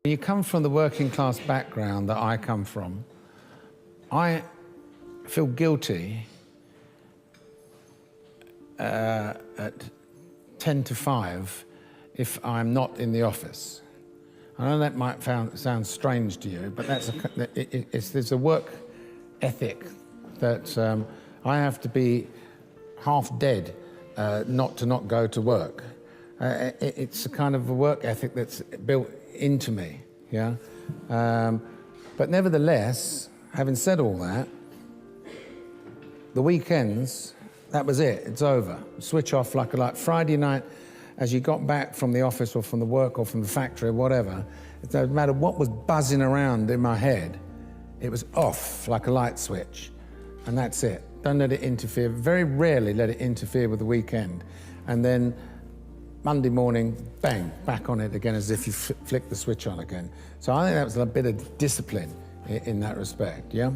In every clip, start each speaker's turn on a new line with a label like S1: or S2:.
S1: You come from the working class background that I come from. I feel guilty at 10 to 5 if I'm not in the office. I know that might sound strange to you, but there's a work ethic that I have to be half dead not to not go to work. It's a kind of a work ethic that's built into me, yeah? But nevertheless, having said all that, the weekends, that was it, it's over. Switch off like Friday night, as you got back from the office or from the work or from the factory or whatever, it doesn't matter what was buzzing around in my head, it was off like a light switch, and that's it. Don't let it interfere, very rarely let it interfere with the weekend. And then Monday morning, bang, back on it again as if you flick the switch on again. So I think that was a bit of discipline in that respect, yeah?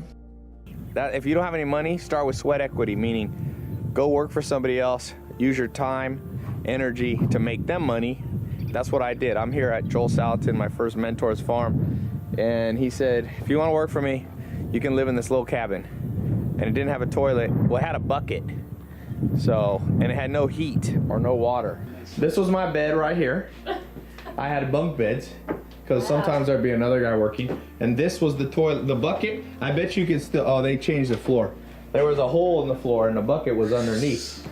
S2: If you don't have any money, start with sweat equity, meaning go work for somebody else, use your time, energy to make them money. That's what I did. I'm here at Joel Salatin, my first mentor's farm, and he said, if you want to work for me, you can live in this little cabin. And it didn't have a toilet. Well, it had a bucket. So, and it had no heat or no water. This was my bed right here. I had bunk beds because sometimes there'd be another guy working. And this was the toilet, the bucket. I bet you could still, oh, they changed the floor. There was a hole in the floor and the bucket was underneath.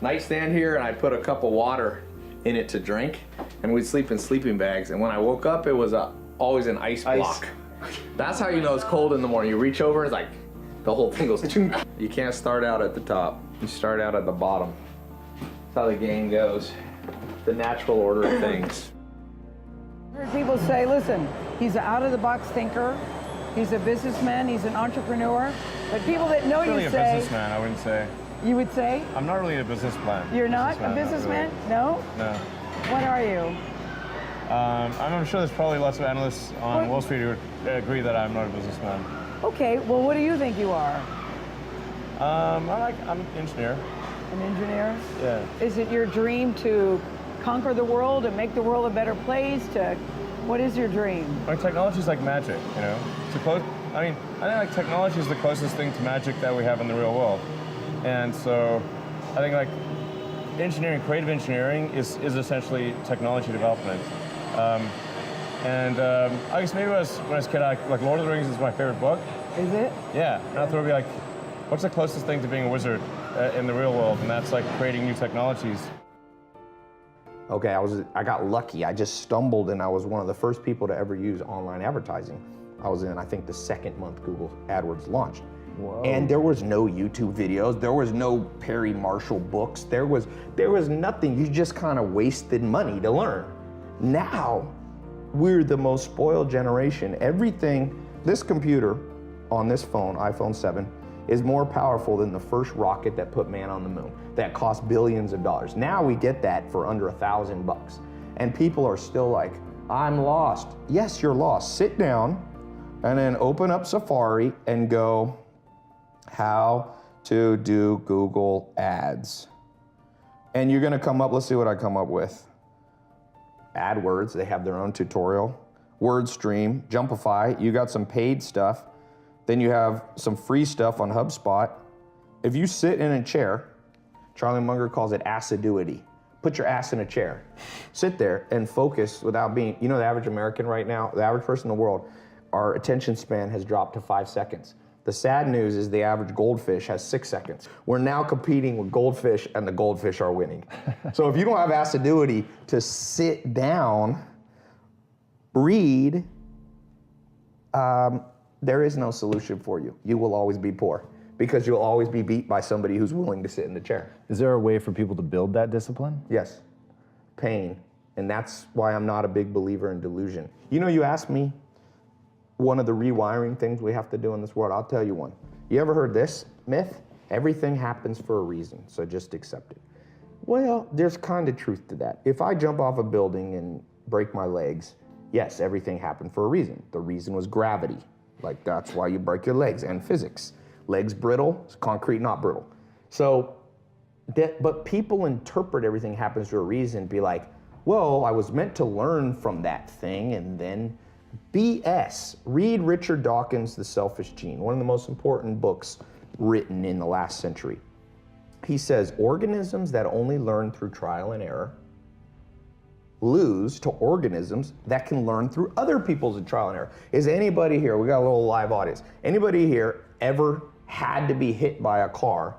S2: Nightstand here, and I put a cup of water in it to drink, and we'd sleep in sleeping bags. And when I woke up, it was always an ice block. That's how you know it's cold in the morning. You reach over, it's like, the whole thing goes, you can't start out at the top. You start out at the bottom. That's how the game goes. The natural order of things.
S3: I've heard people say, listen, he's an out-of-the-box thinker, he's a businessman, he's an entrepreneur, but people that know you say...
S4: I'm really a businessman, I wouldn't say.
S3: You would say?
S4: I'm not really a business plan.
S3: You're not a businessman? No?
S4: No.
S3: What are you?
S4: I'm sure there's probably lots of analysts on Wall Street who would agree that I'm not a businessman.
S3: Okay, well, what do you think you are?
S4: I'm an engineer.
S3: An engineer?
S4: Yeah.
S3: Is it your dream to conquer the world and make the world a better place? What is your dream?
S4: Technology is like magic, you know? I think like technology is the closest thing to magic that we have in the real world. And so I think like engineering, creative engineering is essentially technology development. I guess maybe when I was a kid, like Lord of the Rings is my favorite book.
S3: Is it?
S4: Yeah, and I thought it'd be like, what's the closest thing to being a wizard in the real world? And that's like creating new technologies.
S5: Okay, I got lucky. I just stumbled, and I was one of the first people to ever use online advertising. I was in, I think, the second month Google AdWords launched. Whoa. And there was no YouTube videos, there was no Perry Marshall books, there was nothing. You just kind of wasted money to learn. Now, we're the most spoiled generation. Everything, this computer on this phone, iPhone 7, is more powerful than the first rocket that put man on the moon, that cost billions of dollars. Now we get that for under $1,000. And people are still like, I'm lost. Yes, you're lost. Sit down and then open up Safari and go, how to do Google Ads. And you're gonna come up, let's see what I come up with. AdWords, they have their own tutorial. WordStream, Jumpify, you got some paid stuff. Then you have some free stuff on HubSpot. If you sit in a chair, Charlie Munger calls it assiduity. Put your ass in a chair. Sit there and focus without being, you know, the average American right now, the average person in the world, our attention span has dropped to 5 seconds. The sad news is the average goldfish has 6 seconds. We're now competing with goldfish, and the goldfish are winning. So if you don't have assiduity to sit down, read, there is no solution for you. You will always be poor because you'll always be beat by somebody who's willing to sit in the chair.
S6: Is there a way for people to build that discipline?
S5: Yes, pain. And that's why I'm not a big believer in delusion. You know, you asked me one of the rewiring things we have to do in this world. I'll tell you one. You ever heard this myth? Everything happens for a reason, so just accept it. Well, there's kind of truth to that. If I jump off a building and break my legs, yes, everything happened for a reason. The reason was gravity. Like, that's why you break your legs, and physics. Legs brittle, concrete not brittle. So, but people interpret everything happens for a reason, be like, Well, I was meant to learn from that thing, and then BS. Read Richard Dawkins' The Selfish Gene, one of the most important books written in the last century. He says, organisms that only learn through trial and error lose to organisms that can learn through other people's trial and error. Is anybody here, we got a little live audience, anybody here ever had to be hit by a car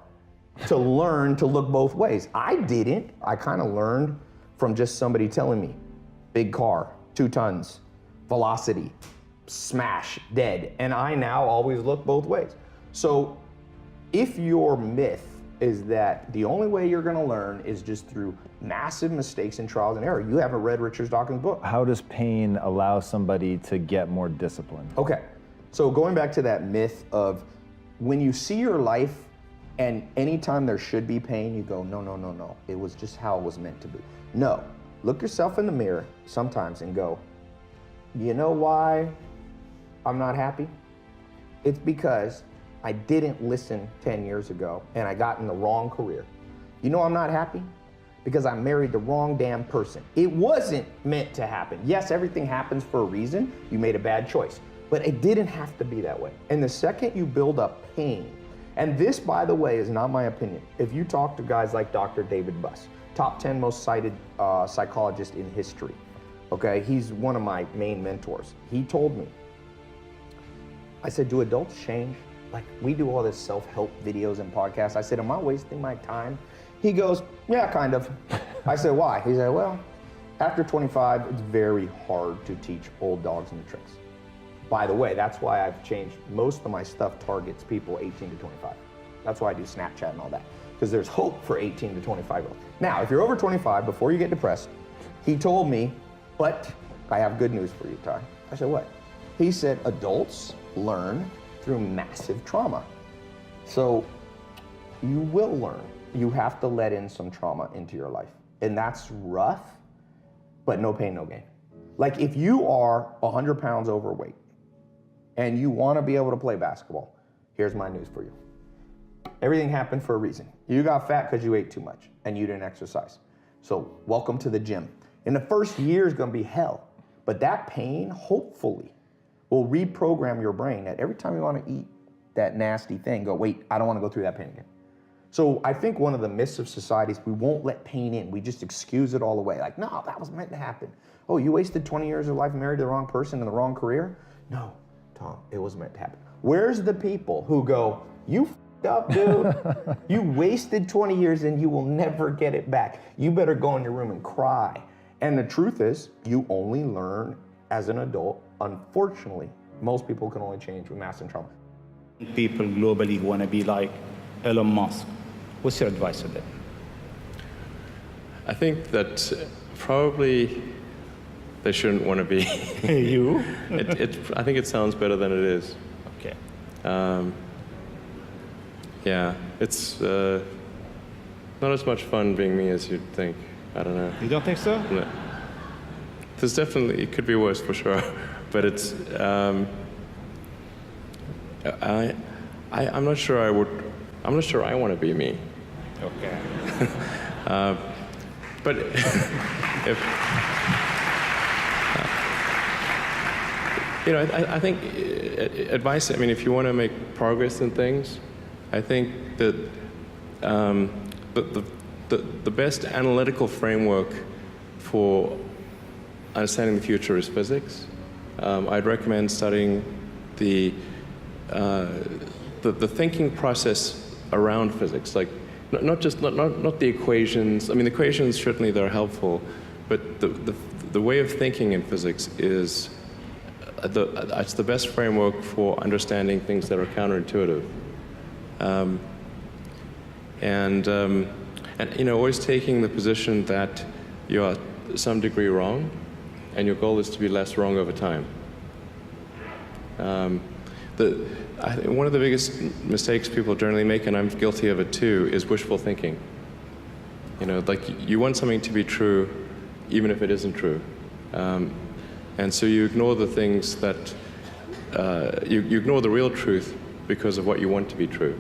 S5: to learn to look both ways? I didn't. I kind of learned from just somebody telling me, big car, 2 tons, velocity, smash, dead. And I now always look both ways. So if your myth is that the only way you're gonna learn is just through massive mistakes and trials and error, you haven't read Richard Dawkins' book.
S6: How does pain allow somebody to get more discipline?
S5: Okay, so going back to that myth of when you see your life and anytime there should be pain, you go, no, no, no, no. It was just how it was meant to be. No, look yourself in the mirror sometimes and go, you know why I'm not happy? It's because I didn't listen 10 years ago and I got in the wrong career. You know I'm not happy? Because I married the wrong damn person. It wasn't meant to happen. Yes, everything happens for a reason. You made a bad choice, but it didn't have to be that way. And the second you build up pain, and this, by the way, is not my opinion. If you talk to guys like Dr. David Buss, top 10 most cited psychologist in history, okay? He's one of my main mentors. He told me, I said, do adults change? Like, we do all this self-help videos and podcasts. I said, am I wasting my time? He goes, yeah, kind of. I said, why? He said, well, after 25, it's very hard to teach old dogs new tricks. By the way, that's why I've changed. Most of my stuff targets people 18 to 25. That's why I do Snapchat and all that, because there's hope for 18 to 25-year-olds. Now, if you're over 25, before you get depressed, he told me, but I have good news for you, Ty. I said, what? He said, adults learn through massive trauma. So you will learn. You have to let in some trauma into your life. And that's rough, but no pain, no gain. Like if you are 100 pounds overweight and you want to be able to play basketball, here's my news for you. Everything happened for a reason. You got fat because you ate too much and you didn't exercise. So welcome to the gym. In the first year is going to be hell, but that pain, hopefully, will reprogram your brain that every time you want to eat that nasty thing, go, wait, I don't want to go through that pain again. So I think one of the myths of society is we won't let pain in. We just excuse it all away. Like, no, that was meant to happen. Oh, you wasted 20 years of life, married the wrong person in the wrong career? No, Tom, it was meant to happen. Where's the people who go, you f***ed up, dude. You wasted 20 years and you will never get it back. You better go in your room and cry. And the truth is, you only learn as an adult. Unfortunately, most people can only change with massive trauma.
S7: People globally who want to be like Elon Musk. What's your advice to them?
S8: I think that probably they shouldn't want to be.
S7: You?
S8: I think it sounds better than it is.
S7: Okay.
S8: Yeah, it's not as much fun being me as you'd think. I don't know.
S7: You don't think so?
S8: No. There's definitely, it could be worse for sure, but it's, I'm not sure I'm not sure I want to be me.
S7: Okay.
S8: But if, you know, I think advice, I mean, if you want to make progress in things, I think that the best analytical framework for understanding the future is physics. I'd recommend studying the thinking process around physics, like not the equations. I mean, the equations certainly they're helpful, but the way of thinking in physics is it's the best framework for understanding things that are counterintuitive. And you know, always taking the position that you are to some degree wrong, and your goal is to be less wrong over time. I think one of the biggest mistakes people generally make, and I'm guilty of it too, is wishful thinking. You know, like you want something to be true, even if it isn't true. And so you ignore the things that, you ignore the real truth because of what you want to be true.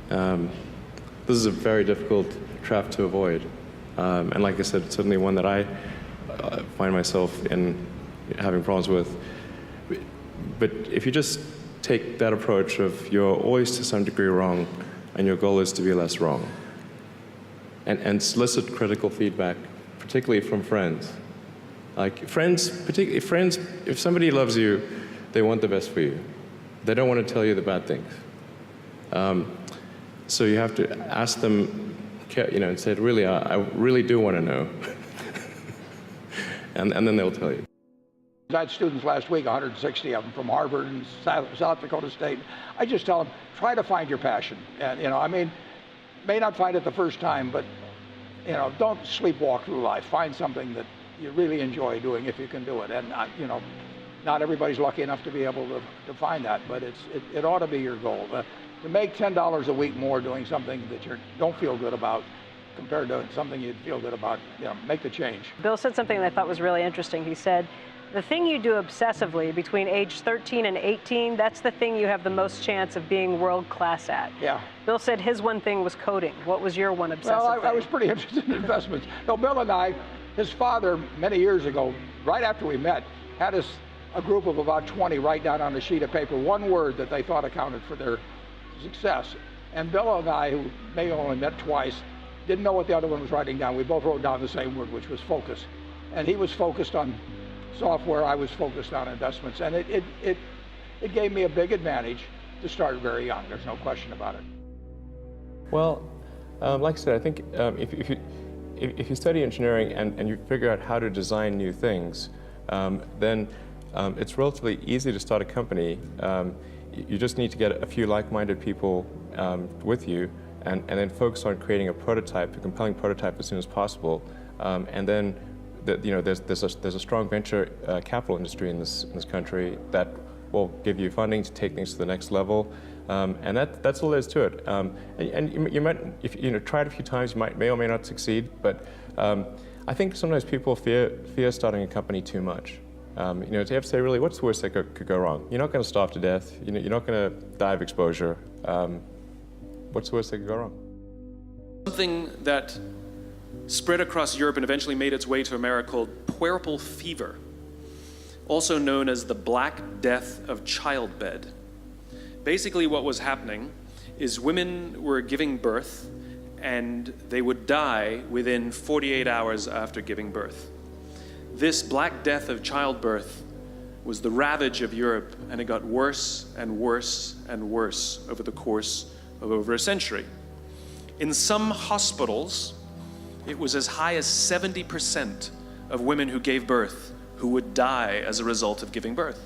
S8: This is a very difficult trap to avoid. And like I said, it's certainly one that I find myself in having problems with. But if you just take that approach of you're always to some degree wrong, and your goal is to be less wrong, and solicit critical feedback, particularly from friends. Like friends, particularly friends, if somebody loves you, they want the best for you. They don't want to tell you the bad things. So you have to ask them, and say, really, I really do want to know. and then they'll tell you.
S9: I had students last week, 160 of them from Harvard and South Dakota State. I just tell them, try to find your passion. And, I mean, may not find it the first time, but, don't sleepwalk through life. Find something that you really enjoy doing if you can do it. And, not everybody's lucky enough to be able to find that, but it ought to be your goal. To make $10 a week more doing something that you don't feel good about compared to something you'd feel good about, make the change.
S10: Bill said something that I thought was really interesting. He said, the thing you do obsessively between age 13 and 18, that's the thing you have the most chance of being world class at.
S9: Yeah.
S10: Bill said his one thing was coding. What was your one obsessive
S9: thing?
S10: Well,
S9: I was pretty interested in investments. No, Bill and I, his father, many years ago, right after we met, had us a group of about 20 write down on a sheet of paper one word that they thought accounted for their success. And Bill and I, who may have only met twice, didn't know what the other one was writing down. We both wrote down the same word, which was focus. And he was focused on software, I was focused on investments. And it gave me a big advantage to start very young. There's no question about it.
S8: Well, like I said, I think if you study engineering and you figure out how to design new things, then it's relatively easy to start a company. You just need to get a few like-minded people with you, and then focus on creating a prototype, a compelling prototype, as soon as possible. And then, there's a strong venture capital industry in this country that will give you funding to take things to the next level. And that's all there is to it. And you might, if try it a few times, you may or may not succeed. But I think sometimes people fear starting a company too much. You have to say, really, what's the worst that could go wrong? You're not going to starve to death. You're not going to die of exposure. What's the worst that could go wrong?
S11: Something that spread across Europe and eventually made its way to America called puerperal fever, also known as the Black Death of childbed. Basically what was happening is women were giving birth and they would die within 48 hours after giving birth. This Black Death of childbirth was the ravage of Europe, and it got worse and worse and worse over the course of over a century. In some hospitals, it was as high as 70% of women who gave birth who would die as a result of giving birth.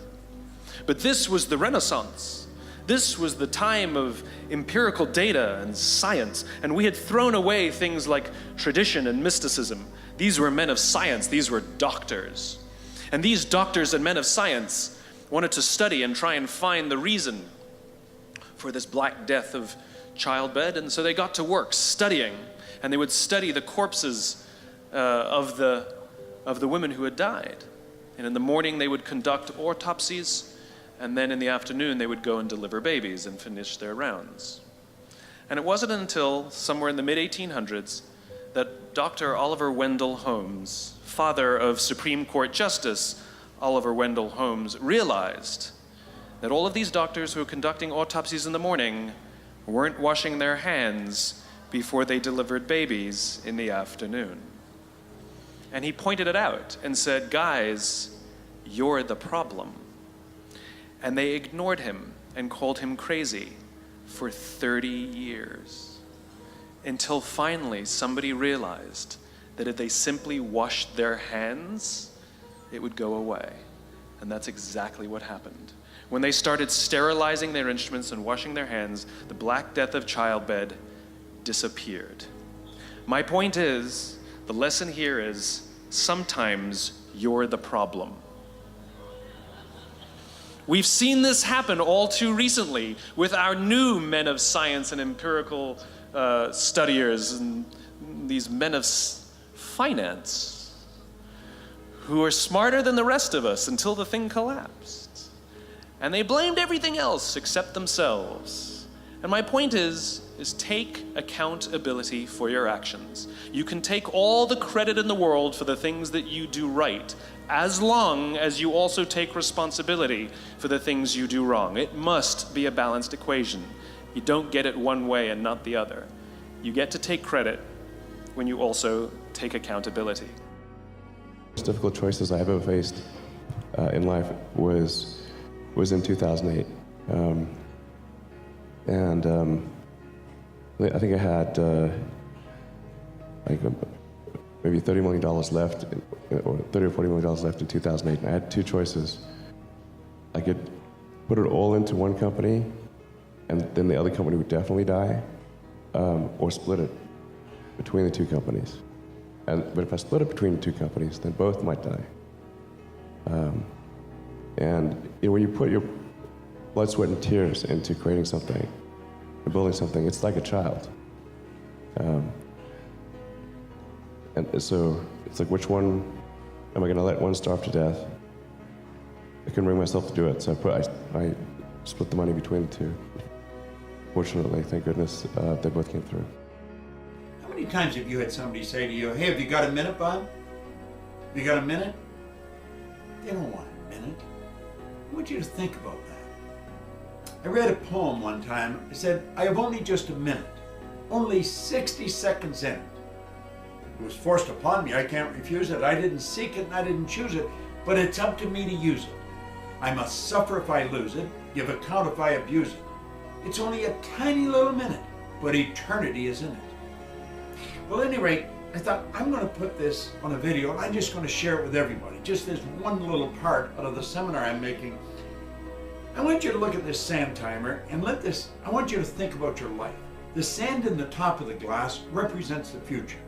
S11: But this was the Renaissance. This was the time of empirical data and science, and we had thrown away things like tradition and mysticism. These were men of science, these were doctors. And these doctors and men of science wanted to study and try and find the reason for this Black Death of childbed, and so they got to work studying, and they would study the corpses of the women who had died. And in the morning they would conduct autopsies, and then in the afternoon they would go and deliver babies and finish their rounds. And it wasn't until somewhere in the mid-1800s that Dr. Oliver Wendell Holmes, father of Supreme Court Justice Oliver Wendell Holmes, realized that all of these doctors who were conducting autopsies in the morning weren't washing their hands before they delivered babies in the afternoon. And he pointed it out and said, guys, you're the problem. And they ignored him and called him crazy for 30 years. Until finally somebody realized that if they simply washed their hands, it would go away. And that's exactly what happened. When they started sterilizing their instruments and washing their hands, the Black Death of childbed disappeared. My point is, the lesson here is, sometimes you're the problem. We've seen this happen all too recently with our new men of science and empirical studiers and these men of finance who are smarter than the rest of us until the thing collapsed. And they blamed everything else except themselves. And my point is take accountability for your actions. You can take all the credit in the world for the things that you do right, as long as you also take responsibility for the things you do wrong. It must be a balanced equation. You don't get it one way and not the other. You get to take credit when you also take accountability.
S8: The most difficult choices I've ever faced in life was in 2008. I think I had maybe $30 million left, or $30 or $40 million left in 2008. And I had two choices. I could put it all into one company, and then the other company would definitely die, or split it between the two companies. But if I split it between the two companies, then both might die. When you put your blood, sweat, and tears into creating something, and building something, it's like a child. And so it's like, which one am I going to let one starve to death? I couldn't bring myself to do it, so I split the money between the two. Fortunately, thank goodness, they both came through.
S12: How many times have you had somebody say to you, hey, have you got a minute, Bob? Have you got a minute? They don't want a minute. I want you to think about that. I read a poem one time. It said, I have only just a minute, only 60 seconds in it. It was forced upon me. I can't refuse it. I didn't seek it and I didn't choose it, but it's up to me to use it. I must suffer if I lose it, give account if I abuse it. It's only a tiny little minute, but eternity is in it. Well, at any rate, I thought I'm going to put this on a video and I'm just going to share it with everybody. Just this one little part out of the seminar I'm making. I want you to look at this sand timer and I want you to think about your life. The sand in the top of the glass represents the future.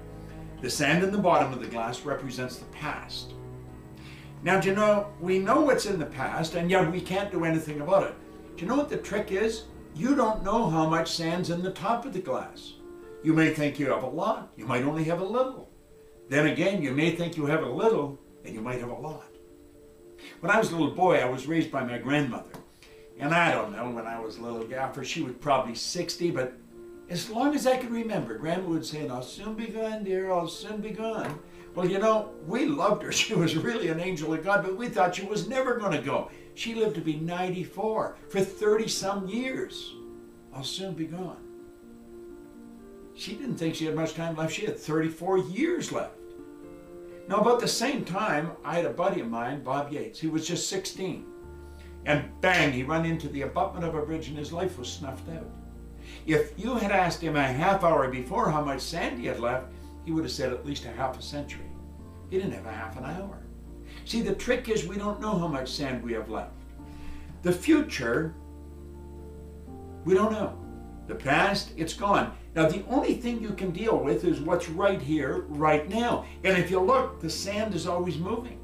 S12: The sand in the bottom of the glass represents the past. Now, do you know, we know what's in the past, and yet we can't do anything about it. Do you know what the trick is? You don't know how much sand's in the top of the glass. You may think you have a lot, you might only have a little. Then again, you may think you have a little, and you might have a lot. When I was a little boy, I was raised by my grandmother. And I don't know, when I was a little gaffer, she was probably 60, but as long as I could remember, Grandma would say, I'll soon be gone, dear, I'll soon be gone. Well, you know, we loved her. She was really an angel of God, but we thought she was never going to go. She lived to be 94 for 30-some years. I'll soon be gone. She didn't think she had much time left. She had 34 years left. Now, about the same time, I had a buddy of mine, Bob Yates. He was just 16. And bang, he ran into the abutment of a bridge and his life was snuffed out. If you had asked him a half hour before how much sand he had left, he would have said at least a half a century. He didn't have a half an hour. See, the trick is we don't know how much sand we have left. The future, we don't know. The past, it's gone. Now, the only thing you can deal with is what's right here, right now. And if you look, the sand is always moving.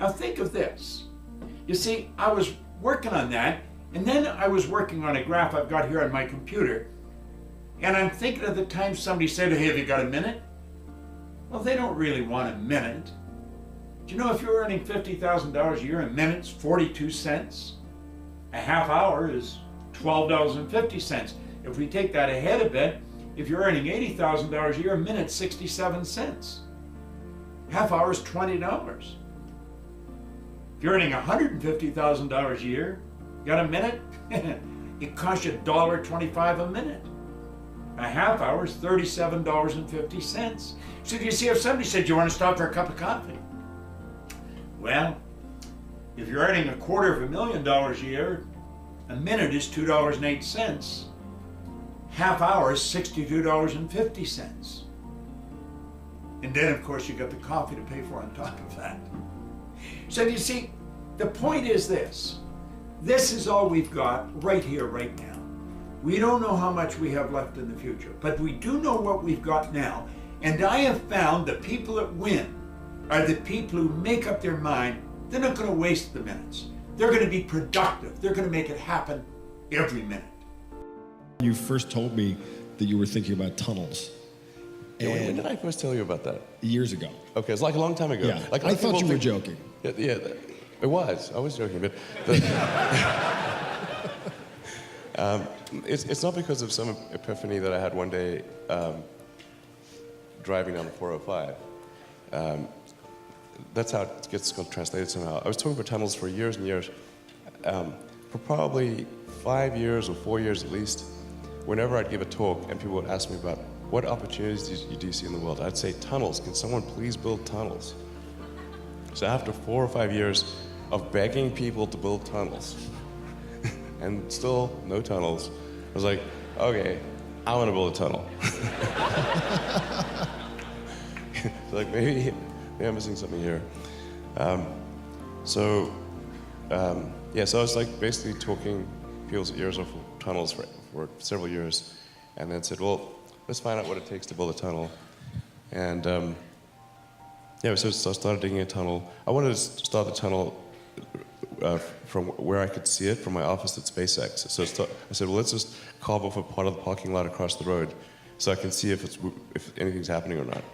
S12: Now, think of this. You see, I was working on that, and then I was working on a graph I've got here on my computer, and I'm thinking of the time somebody said, hey, have you got a minute? Well, they don't really want a minute. Do you know if you're earning $50,000 a year, a minute's 42 cents? A half hour is $12.50. If we take that ahead a bit, if you're earning $80,000 a year, a minute's 67 cents. Half hour is $20. If you're earning $150,000 a year, you got a minute? It costs you $1.25 a minute. A half hour is $37.50. So you see, if somebody said, you want to stop for a cup of coffee? Well, if you're earning $250,000 a year, a minute is $2.08. Half hour is $62.50. And then, of course, you got the coffee to pay for on top of that. So you see, the point is this. This is all we've got right here, right now. We don't know how much we have left in the future, but we do know what we've got now. And I have found the people that win are the people who make up their mind. They're not going to waste the minutes. They're going to be productive. They're going to make it happen every minute.
S13: You first told me that you were thinking about tunnels.
S8: When did I first tell you about that?
S13: Years ago.
S8: Okay, it's like a long time ago.
S13: Yeah,
S8: like
S13: I thought you were joking.
S8: Yeah, it was. I was joking, but It's not because of some epiphany that I had one day driving down the 405. That's how it gets translated somehow. I was talking about tunnels for years and years. For probably 5 years or 4 years at least, whenever I'd give a talk and people would ask me about what opportunities do you see in the world, I'd say tunnels. Can someone please build tunnels? So after 4 or 5 years of begging people to build tunnels, and still no tunnels, I was like, okay, I want to build a tunnel. So like maybe I'm missing something here. So I was like basically talking people's ears off tunnels for several years, and then said, well, let's find out what it takes to build a tunnel. And so I started digging a tunnel. I wanted to start the tunnel from where I could see it from my office at SpaceX. So I said, well, let's just carve off a part of the parking lot across the road so I can see if anything's happening or not.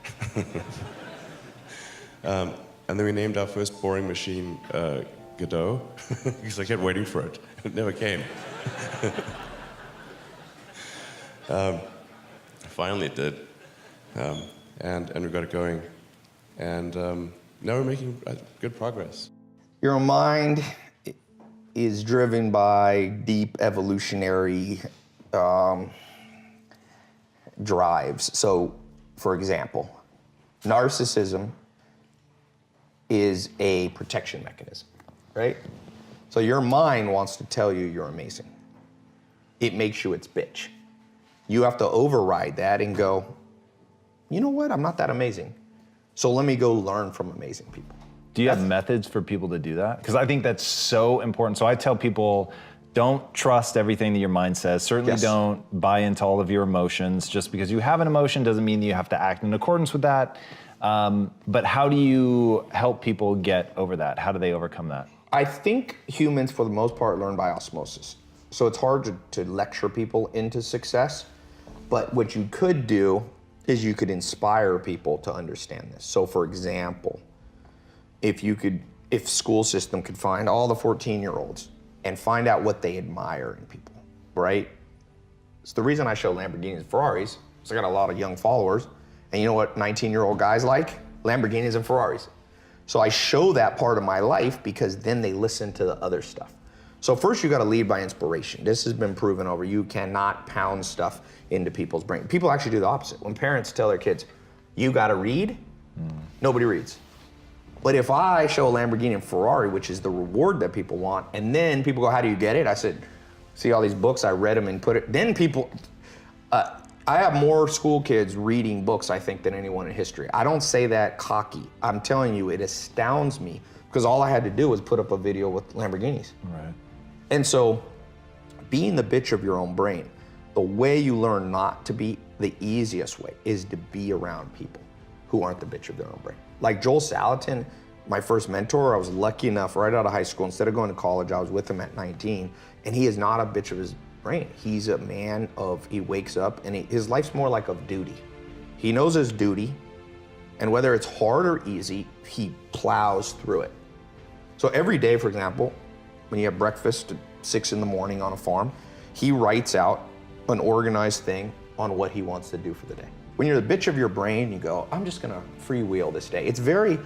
S8: And then we named our first boring machine Godot, because I kept waiting for it. It never came. Finally it did. And we got it going. And now we're making good progress.
S5: Your mind is driven by deep evolutionary drives. So, for example, narcissism is a protection mechanism, right? So your mind wants to tell you you're amazing. It makes you its bitch. You have to override that and go, you know what, I'm not that amazing. So let me go learn from amazing people.
S6: Do you have methods for people to do that? Because I think that's so important. So I tell people, don't trust everything that your mind says. Certainly don't buy into all of your emotions. Just because you have an emotion doesn't mean that you have to act in accordance with that. But how do you help people get over that? How do they overcome that?
S5: I think humans, for the most part, learn by osmosis. So it's hard to lecture people into success. But what you could do is you could inspire people to understand this. So for example, if school system could find all the 14-year-olds and find out what they admire in people, right? It's the reason I show Lamborghinis and Ferraris, because I got a lot of young followers. And you know what 19-year-old guys like? Lamborghinis and Ferraris. So I show that part of my life because then they listen to the other stuff. So first you gotta lead by inspiration. This has been proven over. You cannot pound stuff into people's brain. People actually do the opposite. When parents tell their kids, you gotta read, nobody reads. But if I show a Lamborghini and Ferrari, which is the reward that people want, and then people go, how do you get it? I said, see all these books, I read them and put it, then people, I have more school kids reading books, I think, than anyone in history. I don't say that cocky. I'm telling you, it astounds me because all I had to do was put up a video with Lamborghinis.
S6: Right.
S5: And so being the bitch of your own brain, the way you learn not to be, the easiest way is to be around people who aren't the bitch of their own brain. Like Joel Salatin, my first mentor, I was lucky enough right out of high school, instead of going to college, I was with him at 19, and he is not a bitch of his brain. He's a man of, he wakes up and his life's more like of duty. He knows his duty, and whether it's hard or easy, he plows through it. So every day, for example, when you have breakfast at 6 in the morning on a farm, he writes out an organized thing on what he wants to do for the day. When you're the bitch of your brain, you go, I'm just gonna freewheel this day. It's very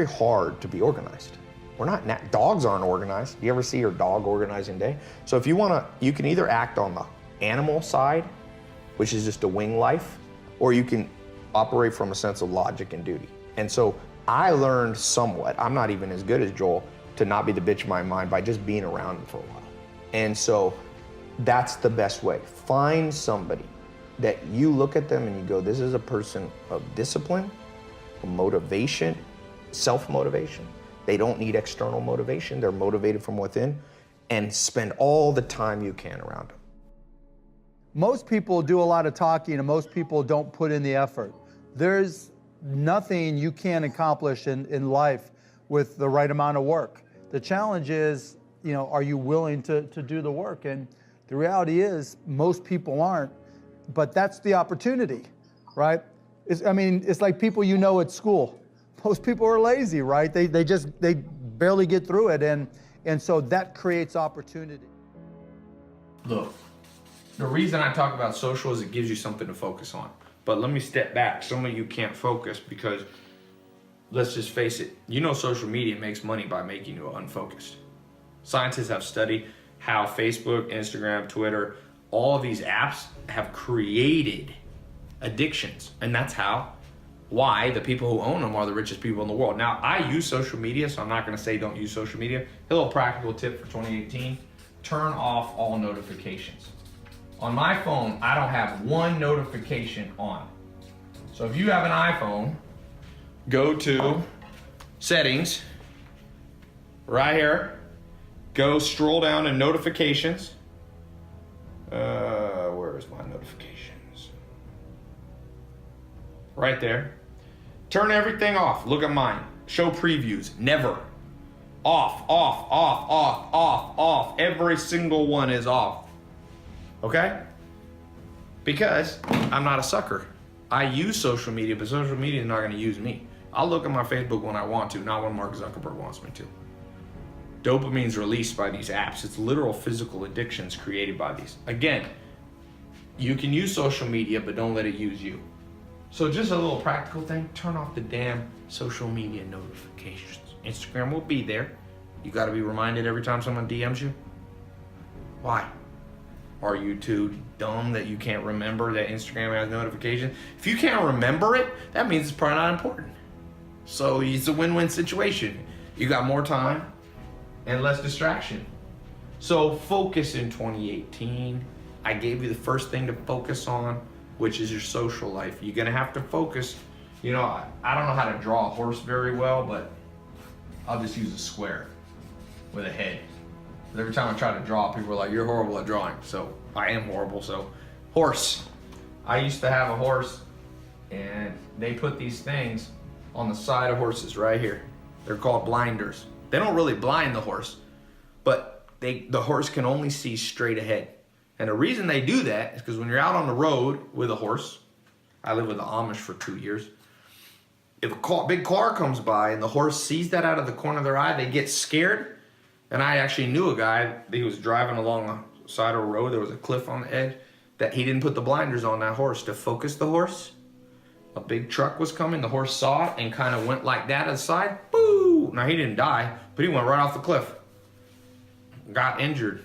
S5: hard to be organized. We're not, dogs aren't organized. Do you ever see your dog organizing day? So if you wanna, you can either act on the animal side, which is just a wing life, or you can operate from a sense of logic and duty. And so I learned somewhat, I'm not even as good as Joel, to not be the bitch of my mind by just being around him for a while. And so that's the best way. Find somebody that you look at them and you go, this is a person of discipline, of motivation, self-motivation. They don't need external motivation. They're motivated from within, and spend all the time you can around them.
S14: Most people do a lot of talking and most people don't put in the effort. There's nothing you can't accomplish in life with the right amount of work. The challenge is, are you willing to do the work? And the reality is most people aren't, but that's the opportunity, right? It's like people at school. Most people are lazy, right? They barely get through it, and so that creates opportunity.
S2: Look, the reason I talk about social is it gives you something to focus on. But let me step back. Some of you can't focus because, let's just face it, you know social media makes money by making you unfocused. Scientists have studied how Facebook, Instagram, Twitter, all of these apps have created addictions. And that's why the people who own them are the richest people in the world. Now, I use social media, so I'm not gonna say don't use social media. A little practical tip for 2018, turn off all notifications. On my phone, I don't have one notification on. So if you have an iPhone, go to settings, right here, go scroll down to notifications. Where is my notifications? Right there. Turn everything off. Look at mine. Show previews. Never. Off, off, off, off, off, off. Every single one is off. Okay? Because I'm not a sucker. I use social media, but social media is not going to use me. I'll look at my Facebook when I want to, not when Mark Zuckerberg wants me to. Dopamine's released by these apps. It's literal physical addictions created by these. Again, you can use social media, but don't let it use you. So just a little practical thing, turn off the damn social media notifications. Instagram will be there. You gotta be reminded every time someone DMs you. Why? Are you too dumb that you can't remember that Instagram has notifications? If you can't remember it, that means it's probably not important. So it's a win-win situation. You got more time and less distraction. So focus in 2018. I gave you the first thing to focus on, which is your social life. You're gonna have to focus. You know, I don't know how to draw a horse very well, but I'll just use a square with a head. But every time I try to draw, people are like, you're horrible at drawing. So I am horrible, so horse. I used to have a horse and they put these things on the side of horses right here. They're called blinders. They don't really blind the horse, but the horse can only see straight ahead. And the reason they do that is because when you're out on the road with a horse, I lived with the Amish for 2 years. If a big car comes by and the horse sees that out of the corner of their eye, they get scared. And I actually knew a guy, he was driving along the side of a road, there was a cliff on the edge, that he didn't put the blinders on that horse to focus the horse. A big truck was coming, the horse saw it and kind of went like that to the side, boo! Now he didn't die, but he went right off the cliff. Got injured.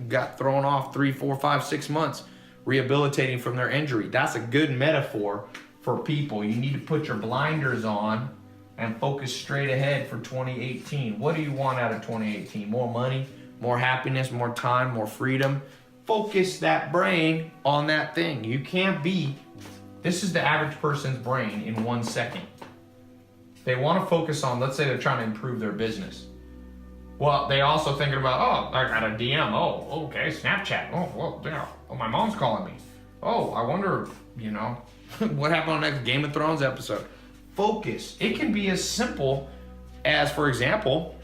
S2: Got thrown off 3, 4, 5, 6 months rehabilitating from their injury. That's a good metaphor for people. You need to put your blinders on and focus straight ahead for 2018. What do you want out of 2018? More money, more happiness, more time, more freedom. Focus that brain on that thing. You can't be, this is the average person's brain in 1 second. They want to focus on, let's say they're trying to improve their business. Well, they also thinking about, oh, I got a DM. Oh, okay, Snapchat. Oh, well, yeah. Oh, my mom's calling me. Oh, I wonder, you know, what happened on the next Game of Thrones episode. Focus. It can be as simple as, for example,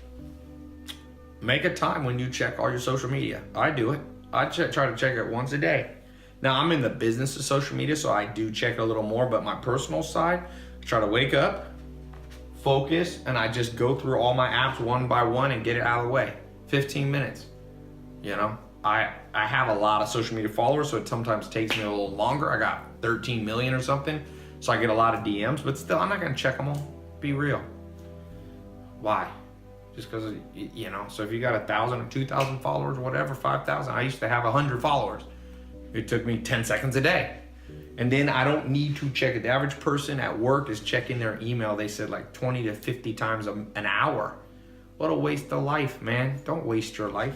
S2: make a time when you check all your social media. I do it. I try to check it once a day. Now, I'm in the business of social media, so I do check it a little more, but my personal side, I try to wake up, focus, and I just go through all my apps one by one and get it out of the way. 15 minutes. You know, I have a lot of social media followers, so it sometimes takes me a little longer. I got 13 million or something, so I get a lot of DMs, but still, I'm not gonna check them all. Be real. Why? Just because, you know, so if you got 1,000 or 2,000 followers, whatever, 5,000, I used to have 100 followers. It took me 10 seconds a day. And then I don't need to check it. The average person at work is checking their email, they said like 20 to 50 times an hour. What a waste of life, man. Don't waste your life.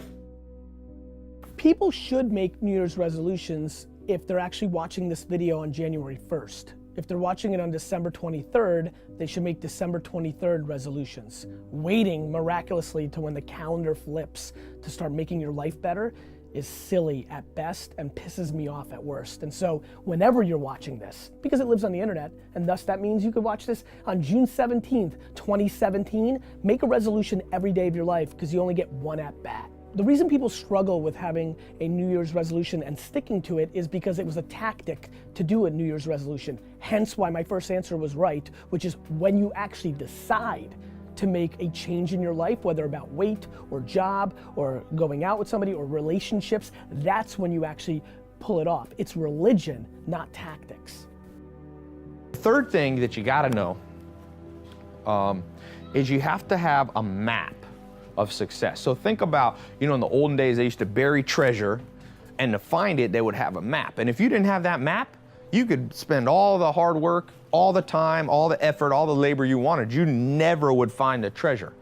S15: People should make New Year's resolutions if they're actually watching this video on January 1st. If they're watching it on December 23rd, they should make December 23rd resolutions. Waiting miraculously to when the calendar flips to start making your life better is silly at best and pisses me off at worst. And so whenever you're watching this, because it lives on the internet, and thus that means you could watch this on June 17th, 2017, make a resolution every day of your life because you only get one at bat. The reason people struggle with having a New Year's resolution and sticking to it is because it was a tactic to do a New Year's resolution. Hence why my first answer was right, which is when you actually decide to make a change in your life, whether about weight or job or going out with somebody or relationships, that's when you actually pull it off. It's religion, not tactics.
S5: The third thing that you gotta know is you have to have a map of success. So think about, in the olden days, they used to bury treasure, and to find it, they would have a map. And if you didn't have that map, you could spend all the hard work, all the time, all the effort, all the labor you wanted. You never would find the treasure.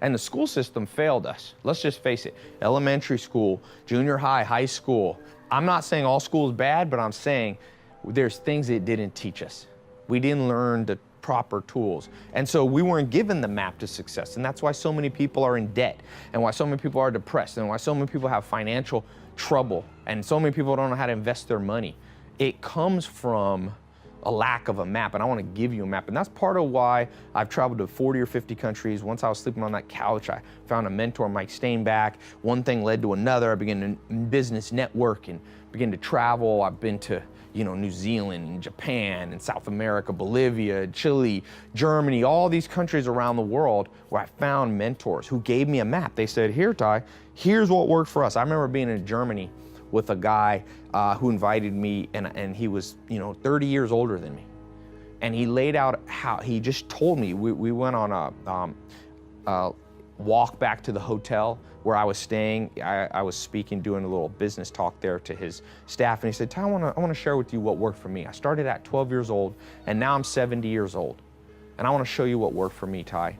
S5: And the school system failed us. Let's just face it. Elementary school, junior high, high school. I'm not saying all school is bad, but I'm saying there's things it didn't teach us. We didn't learn the proper tools. And so we weren't given the map to success. And that's why so many people are in debt, and why so many people are depressed, and why so many people have financial trouble, and so many people don't know how to invest their money. It comes from a lack of a map, and I want to give you a map. And that's part of why I've traveled to 40 or 50 countries. Once I was sleeping on that couch, I found a mentor, Mike Stainback. One thing led to another. I began to business network and began to travel. I've been to New Zealand and Japan and South America, Bolivia, Chile, Germany, all these countries around the world where I found mentors who gave me a map. They said, here, Ty, here's what worked for us. I remember being in Germany with a guy who invited me, and he was 30 years older than me. And he laid out he just told me, we went on a walk back to the hotel where I was staying. I was speaking, doing a little business talk there to his staff, and he said, Ty, I want to share with you what worked for me. I started at 12 years old, and now I'm 70 years old. And I want to show you what worked for me, Ty.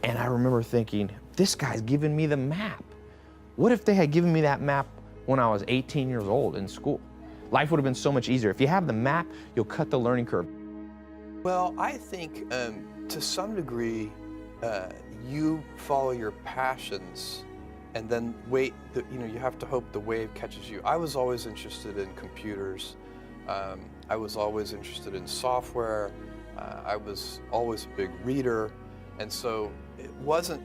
S5: And I remember thinking, this guy's giving me the map. What if they had given me that map when I was 18 years old in school? Life would have been so much easier. If you have the map, you'll cut the learning curve.
S16: Well, I think to some degree, you follow your passions and then wait, you have to hope the wave catches you. I was always interested in computers. I was always interested in software. I was always a big reader. And so it wasn't,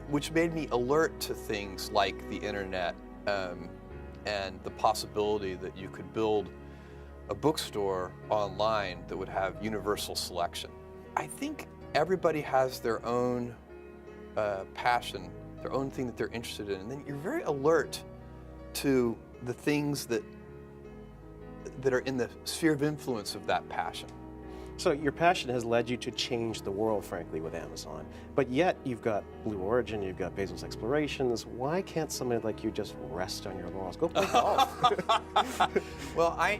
S16: which made me alert to things like the internet and the possibility that you could build a bookstore online that would have universal selection. I think everybody has their own passion, their own thing that they're interested in, and then you're very alert to the things that are in the sphere of influence of that passion.
S17: So your passion has led you to change the world, frankly, with Amazon. But yet you've got Blue Origin, you've got Bezos Explorations. Why can't somebody like you just rest on your laurels? Go play golf.
S16: Well, I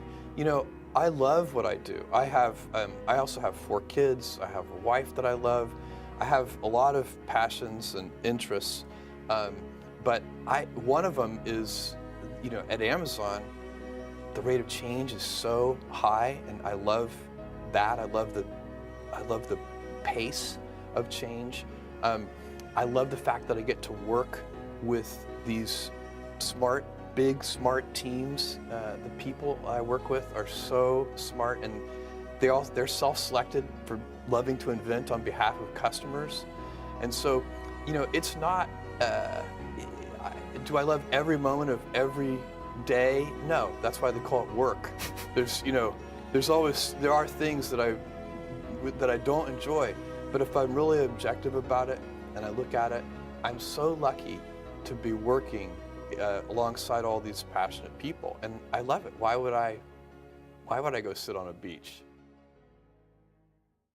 S16: love what I do. I also have 4 kids. I have a wife that I love. I have a lot of passions and interests. But one of them is, at Amazon, the rate of change is so high, and I love that. I love the pace of change. I love the fact that I get to work with these big smart teams. The people I work with are so smart, and they're self-selected for loving to invent on behalf of customers. And so, it's not, do I love every moment of every day? No, that's why they call it work. There are things that I don't enjoy, but if I'm really objective about it and I look at it, I'm so lucky to be working alongside all these passionate people, and I love it. Why would I go sit on a beach?